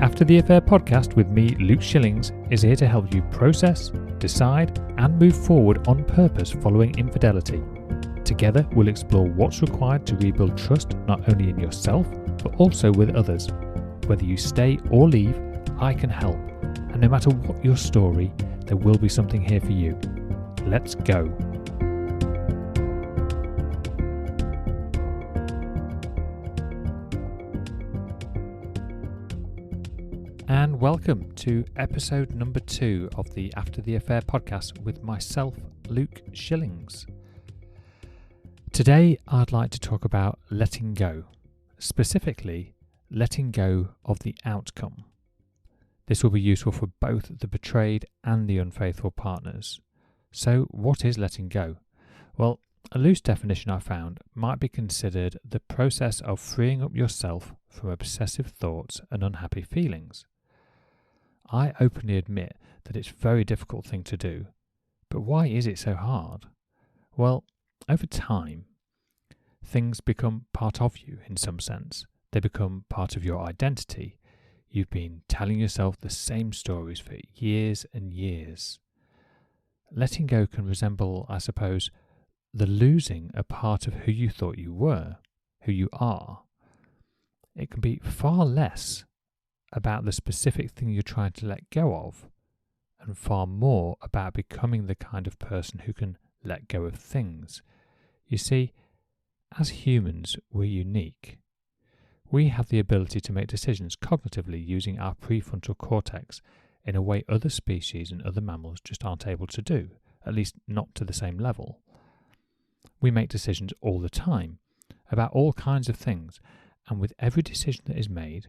After the Affair podcast with me, Luke Shillings, is here to help you process, decide, and move forward on purpose following infidelity. Together, we'll explore what's required to rebuild trust not only in yourself, but also with others. Whether you stay or leave, I can help. And no matter what your story, there will be something here for you. Let's go. And welcome to episode number 2 of the After the Affair podcast with myself, Luke Shillings. Today, I'd like to talk about letting go, specifically letting go of the outcome. This will be useful for both the betrayed and the unfaithful partners. So, what is letting go? Well, a loose definition I found might be considered the process of freeing up yourself from obsessive thoughts and unhappy feelings. I openly admit that it's a very difficult thing to do, but why is it so hard? Well, over time, things become part of you in some sense. They become part of your identity. You've been telling yourself the same stories for years and years. Letting go can resemble, I suppose, the losing a part of who you thought you were, who you are. It can be far less about the specific thing you're trying to let go of, and far more about becoming the kind of person who can let go of things. You see, as humans, we're unique. We have the ability to make decisions cognitively using our prefrontal cortex in a way other species and other mammals just aren't able to do, at least not to the same level. We make decisions all the time about all kinds of things, and with every decision that is made,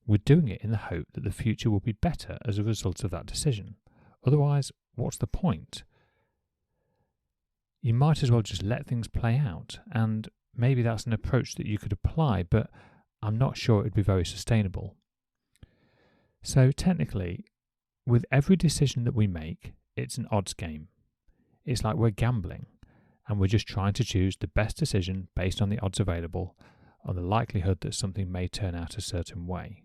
we're doing it in the hope that the future will be better as a result of that decision. Otherwise, what's the point? You might as well just let things play out, and maybe that's an approach that you could apply, but I'm not sure it would be very sustainable. So technically, with every decision that we make, it's an odds game. It's like we're gambling, and we're just trying to choose the best decision based on the odds available, on the likelihood that something may turn out a certain way.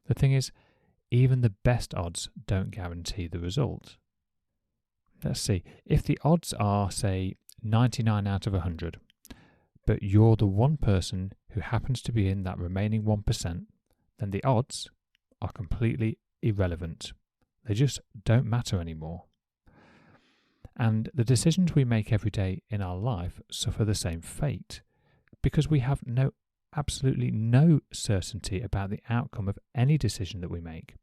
The thing is, even the best odds don't guarantee the result. Let's see, if the odds are, say, 99 out of 100, but you're the one person who happens to be in that remaining 1%, then the odds are completely irrelevant. They just don't matter anymore. And the decisions we make every day in our life suffer the same fate, because we have absolutely no certainty about the outcome of any decision that we make.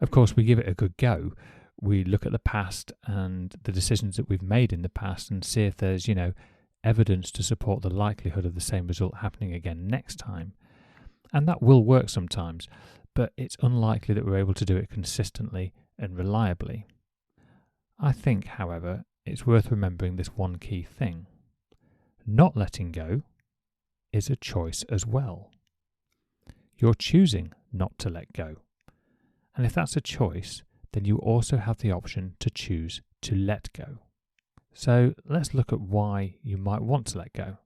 Of course, we give it a good go. We look at the past and the decisions that we've made in the past and see if there's, evidence to support the likelihood of the same result happening again next time. And that will work sometimes, but it's unlikely that we're able to do it consistently and reliably. I think, however, it's worth remembering this one key thing. Not letting go is a choice as well. You're choosing not to let go. And if that's a choice, then you also have the option to choose to let go. So let's look at why you might want to let go.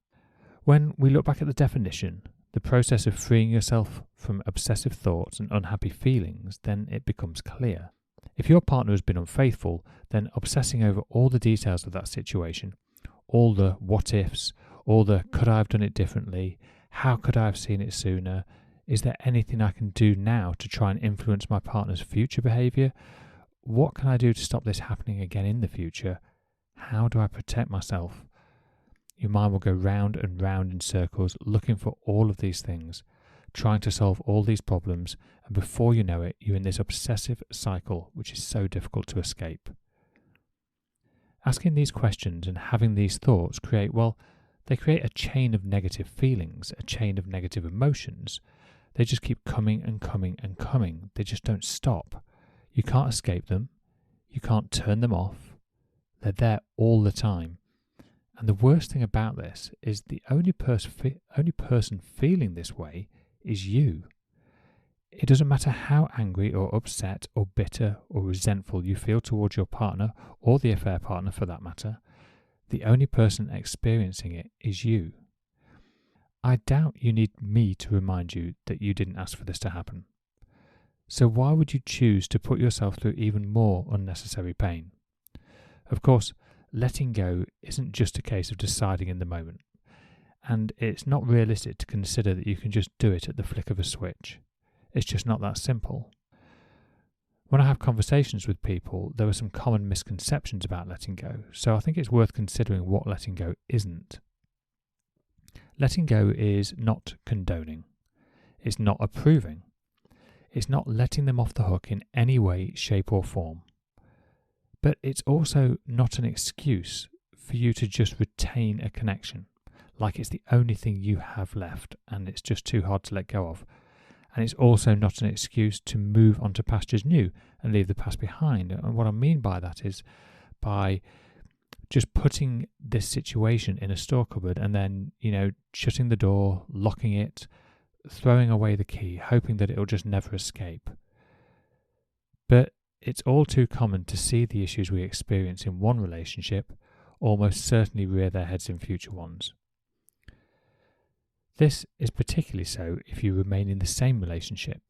When we look back at the definition, the process of freeing yourself from obsessive thoughts and unhappy feelings, then it becomes clear. If your partner has been unfaithful, then obsessing over all the details of that situation, all the what ifs, all the could I have done it differently, how could I have seen it sooner, is there anything I can do now to try and influence my partner's future behaviour? What can I do to stop this happening again in the future? How do I protect myself? Your mind will go round and round in circles looking for all of these things, trying to solve all these problems, and before you know it, you're in this obsessive cycle which is so difficult to escape. Asking these questions and having these thoughts create a chain of negative feelings, a chain of negative emotions. They just keep coming and coming and coming. They just don't stop. You can't escape them. You can't turn them off. They're there all the time. And the worst thing about this is the only person feeling this way is you. It doesn't matter how angry or upset or bitter or resentful you feel towards your partner or the affair partner for that matter. The only person experiencing it is you. I doubt you need me to remind you that you didn't ask for this to happen. So why would you choose to put yourself through even more unnecessary pain? Of course, letting go isn't just a case of deciding in the moment, and it's not realistic to consider that you can just do it at the flick of a switch. It's just not that simple. When I have conversations with people, there are some common misconceptions about letting go, so I think it's worth considering what letting go isn't. Letting go is not condoning. It's not approving. It's not letting them off the hook in any way, shape or form. But it's also not an excuse for you to just retain a connection, like it's the only thing you have left and it's just too hard to let go of. And it's also not an excuse to move on to pastures new and leave the past behind. And what I mean by that is by just putting this situation in a store cupboard and then, shutting the door, locking it, throwing away the key, hoping that it'll just never escape. But it's all too common to see the issues we experience in one relationship almost certainly rear their heads in future ones. This is particularly so if you remain in the same relationship,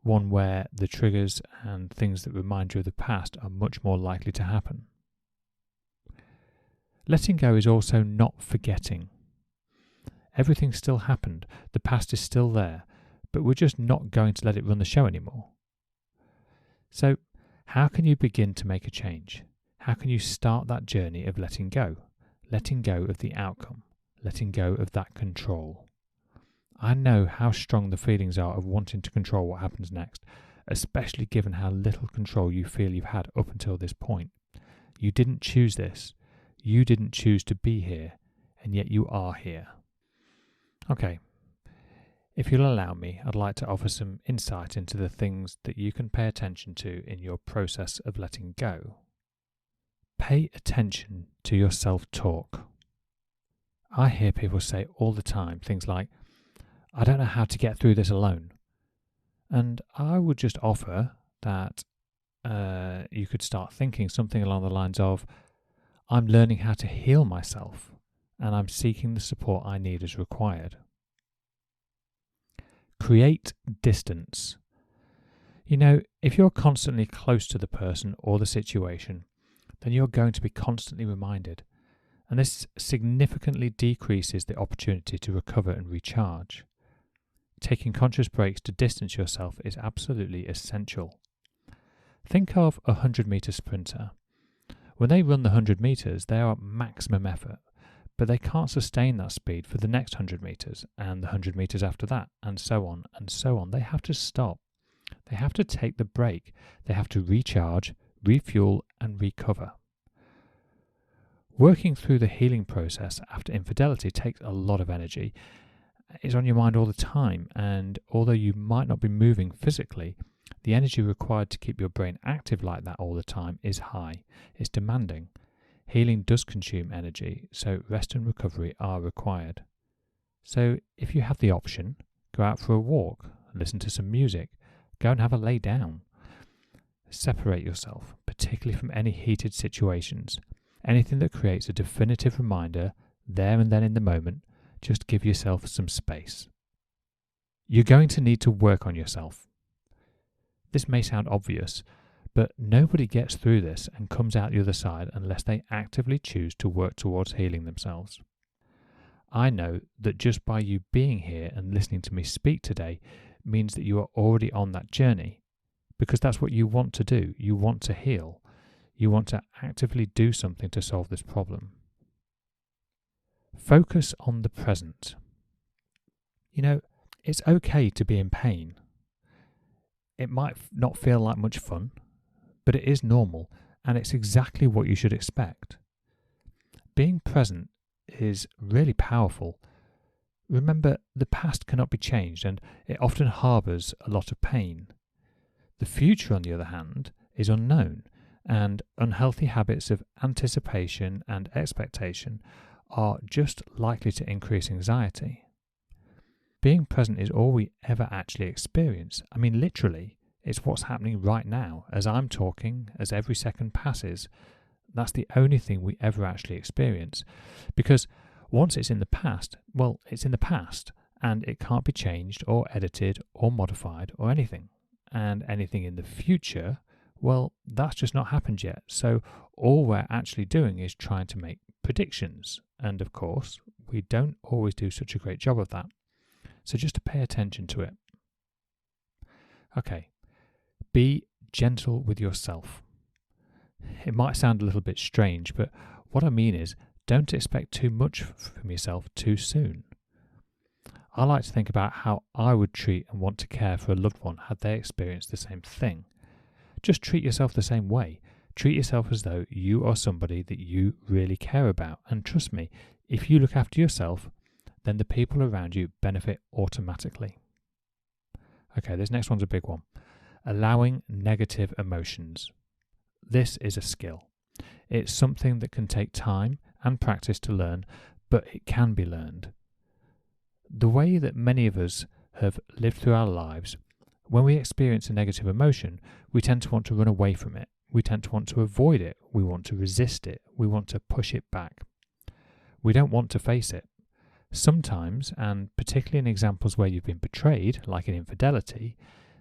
one where the triggers and things that remind you of the past are much more likely to happen. Letting go is also not forgetting. Everything still happened, the past is still there, but we're just not going to let it run the show anymore. So, how can you begin to make a change? How can you start that journey of letting go of the outcome, letting go of that control? I know how strong the feelings are of wanting to control what happens next, especially given how little control you feel you've had up until this point. You didn't choose this. You didn't choose to be here, and yet you are here. Okay, if you'll allow me, I'd like to offer some insight into the things that you can pay attention to in your process of letting go. Pay attention to your self-talk. I hear people say all the time things like, I don't know how to get through this alone. And I would just offer that you could start thinking something along the lines of, I'm learning how to heal myself and I'm seeking the support I need as required. Create distance. If you're constantly close to the person or the situation, then you're going to be constantly reminded. And this significantly decreases the opportunity to recover and recharge. Taking conscious breaks to distance yourself is absolutely essential. Think of a 100-metre sprinter. When they run the 100 metres, they are at maximum effort, but they can't sustain that speed for the next 100 metres and the 100 metres after that, and so on and so on. They have to stop. They have to take the break. They have to recharge, refuel, and recover. Working through the healing process after infidelity takes a lot of energy. It's on your mind all the time, and although you might not be moving physically, the energy required to keep your brain active like that all the time is high. It's demanding. Healing does consume energy, so rest and recovery are required. So if you have the option, go out for a walk, listen to some music, go and have a lay down. Separate yourself, particularly from any heated situations. Anything that creates a definitive reminder, there and then in the moment, just give yourself some space. You're going to need to work on yourself. This may sound obvious, but nobody gets through this and comes out the other side unless they actively choose to work towards healing themselves. I know that just by you being here and listening to me speak today means that you are already on that journey, because that's what you want to do. You want to heal. You want to actively do something to solve this problem. Focus on the present. It's okay to be in pain. It might not feel like much fun, but it is normal, and it's exactly what you should expect. Being present is really powerful. Remember, the past cannot be changed, and it often harbours a lot of pain. The future, on the other hand, is unknown, and unhealthy habits of anticipation and expectation are just likely to increase anxiety. Being present is all we ever actually experience. I mean, literally, it's what's happening right now, as I'm talking, as every second passes. That's the only thing we ever actually experience. Because once it's in the past, well, it's in the past, and it can't be changed or edited or modified or anything. And anything in the future, well, that's just not happened yet. So all we're actually doing is trying to make predictions. And of course, we don't always do such a great job of that. So just to pay attention to it. Okay, be gentle with yourself. It might sound a little bit strange, but what I mean is don't expect too much from yourself too soon. I like to think about how I would treat and want to care for a loved one had they experienced the same thing. Just treat yourself the same way. Treat yourself as though you are somebody that you really care about. And trust me, if you look after yourself, then the people around you benefit automatically. Okay, this next one's a big one. Allowing negative emotions. This is a skill. It's something that can take time and practice to learn, but it can be learned. The way that many of us have lived through our lives, when we experience a negative emotion, we tend to want to run away from it. We tend to want to avoid it. We want to resist it. We want to push it back. We don't want to face it. Sometimes, and particularly in examples where you've been betrayed, like in infidelity,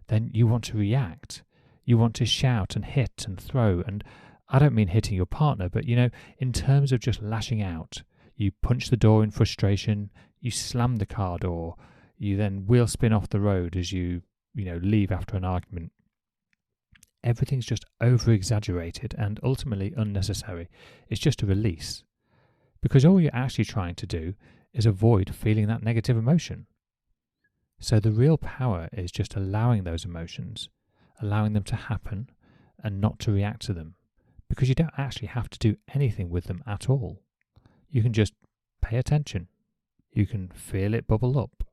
then you want to react. You want to shout and hit and throw. And I don't mean hitting your partner, but in terms of just lashing out, you punch the door in frustration, you slam the car door, you then wheel spin off the road as you leave after an argument. Everything's just over-exaggerated and ultimately unnecessary. It's just a release. Because all you're actually trying to do is avoid feeling that negative emotion. So the real power is just allowing those emotions, allowing them to happen and not to react to them. Because you don't actually have to do anything with them at all. You can just pay attention. You can feel it bubble up.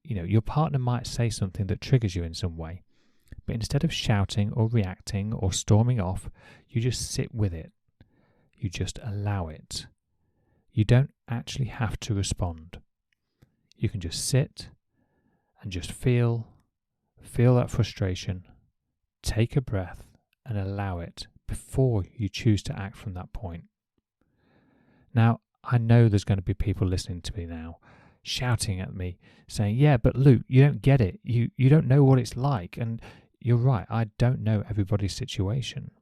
Your partner might say something that triggers you in some way. But instead of shouting or reacting or storming off, you just sit with it. You just allow it. You don't actually have to respond. You can just sit and just feel that frustration, take a breath and allow it before you choose to act from that point. Now, I know there's going to be people listening to me now shouting at me saying, yeah, but Luke, you don't get it. You don't know what it's like. And you're right, I don't know everybody's situation.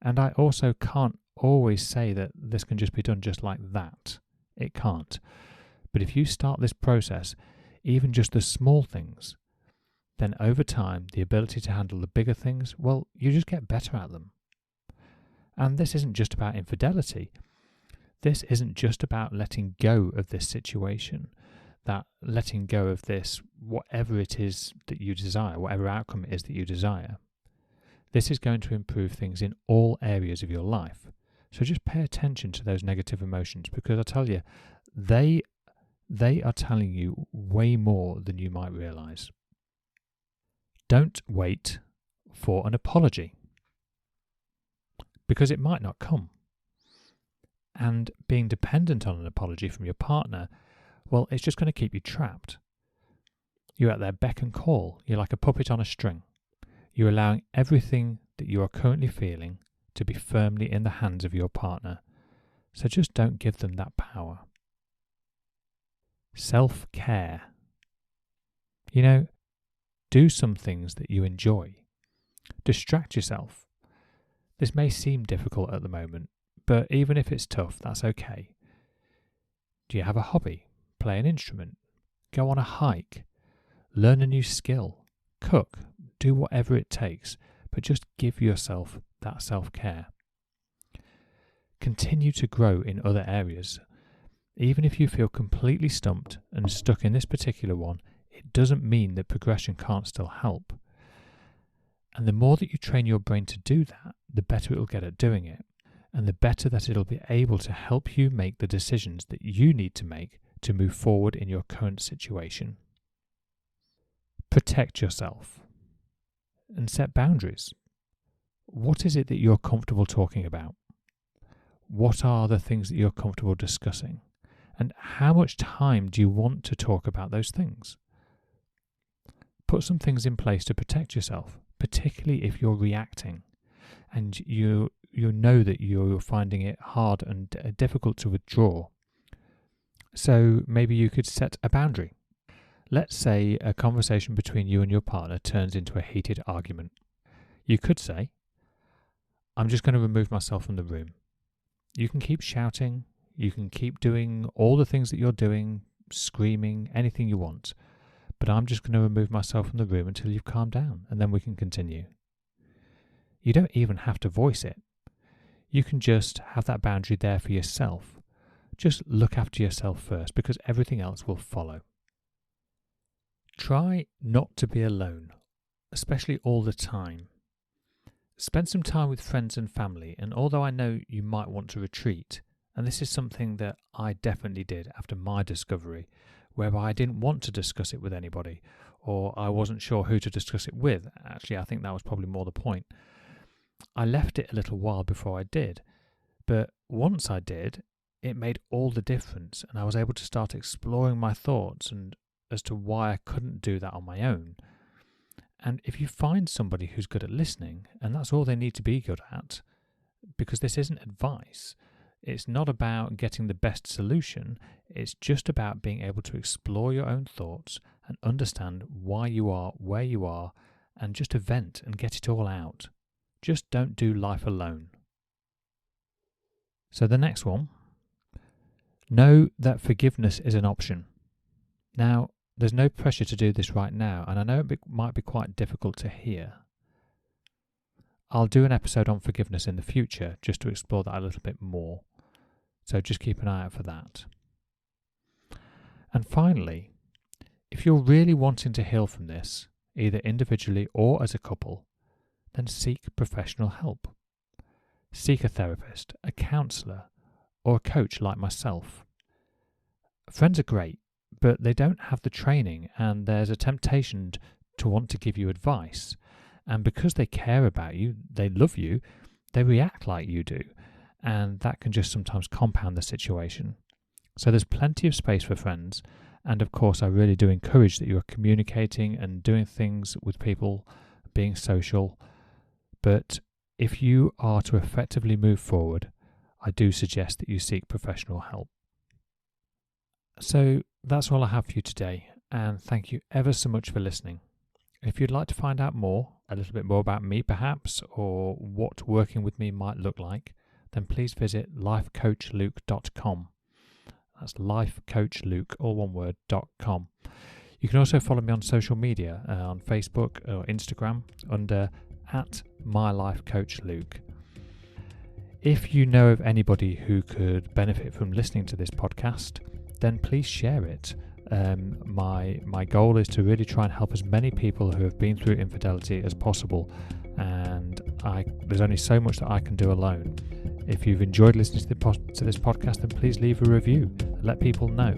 And I also can't always say that this can just be done just like that. It can't. But if you start this process, even just the small things, then over time, the ability to handle the bigger things, well, you just get better at them. And this isn't just about infidelity. This isn't just about letting go of this situation, that letting go of this, whatever it is that you desire, whatever outcome it is that you desire. This is going to improve things in all areas of your life. So just pay attention to those negative emotions, because I tell you, they are telling you way more than you might realize. Don't wait for an apology, because it might not come. And being dependent on an apology from your partner, well, it's just going to keep you trapped. You're at their beck and call. You're like a puppet on a string. You're allowing everything that you are currently feeling to be firmly in the hands of your partner. So just don't give them that power. Self-care. Do some things that you enjoy. Distract yourself. This may seem difficult at the moment, but even if it's tough, that's okay. Do you have a hobby? Play an instrument. Go on a hike. Learn a new skill. Cook. Do whatever it takes, but just give yourself that self-care. Continue to grow in other areas. Even if you feel completely stumped and stuck in this particular one, it doesn't mean that progression can't still help. And the more that you train your brain to do that, the better it'll get at doing it. And the better that it'll be able to help you make the decisions that you need to make to move forward in your current situation. Protect yourself and set boundaries. What is it that you're comfortable talking about? What are the things that you're comfortable discussing? And how much time do you want to talk about those things? Put some things in place to protect yourself, particularly if you're reacting and you know that you're finding it hard and difficult to withdraw. So maybe you could set a boundary. Let's say a conversation between you and your partner turns into a heated argument. You could say, I'm just going to remove myself from the room. You can keep shouting, you can keep doing all the things that you're doing, screaming, anything you want, but I'm just going to remove myself from the room until you've calmed down, and then we can continue. You don't even have to voice it. You can just have that boundary there for yourself. Just look after yourself first, because everything else will follow. Try not to be alone, especially all the time. Spend some time with friends and family, and although I know you might want to retreat, and this is something that I definitely did after my discovery, whereby I didn't want to discuss it with anybody, or I wasn't sure who to discuss it with. Actually, I think that was probably more the point. I left it a little while before I did, but once I did, it made all the difference, and I was able to start exploring my thoughts and as to why I couldn't do that on my own. And if you find somebody who's good at listening, and that's all they need to be good at, because this isn't advice, it's not about getting the best solution, it's just about being able to explore your own thoughts and understand why you are where you are, and just to vent and get it all out. Just don't do life alone. So the next one, know that forgiveness is an option. Now, there's no pressure to do this right now, and I know it might be quite difficult to hear. I'll do an episode on forgiveness in the future just to explore that a little bit more, so just keep an eye out for that. And finally, if you're really wanting to heal from this, either individually or as a couple, then seek professional help. Seek a therapist, a counsellor, or a coach like myself. Friends are great, but they don't have the training, and there's a temptation to want to give you advice. And because they care about you, they love you, they react like you do, and that can just sometimes compound the situation. So there's plenty of space for friends, and of course I really do encourage that you are communicating and doing things with people, being social. But if you are to effectively move forward, I do suggest that you seek professional help. So that's all I have for you today, and thank you ever so much for listening. If you'd like to find out more, a little bit more about me perhaps, or what working with me might look like, then please visit lifecoachluke.com. That's lifecoachluke, all one word, .com. You can also follow me on social media, on Facebook or Instagram under @mylifecoachluke. If you know of anybody who could benefit from listening to this podcast, then please share it. My goal is to really try and help as many people who have been through infidelity as possible, and there's only so much that I can do alone. If you've enjoyed listening to this podcast, then please leave a review and let people know.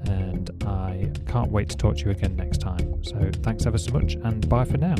And I can't wait to talk to you again next time. So thanks ever so much, and bye for now.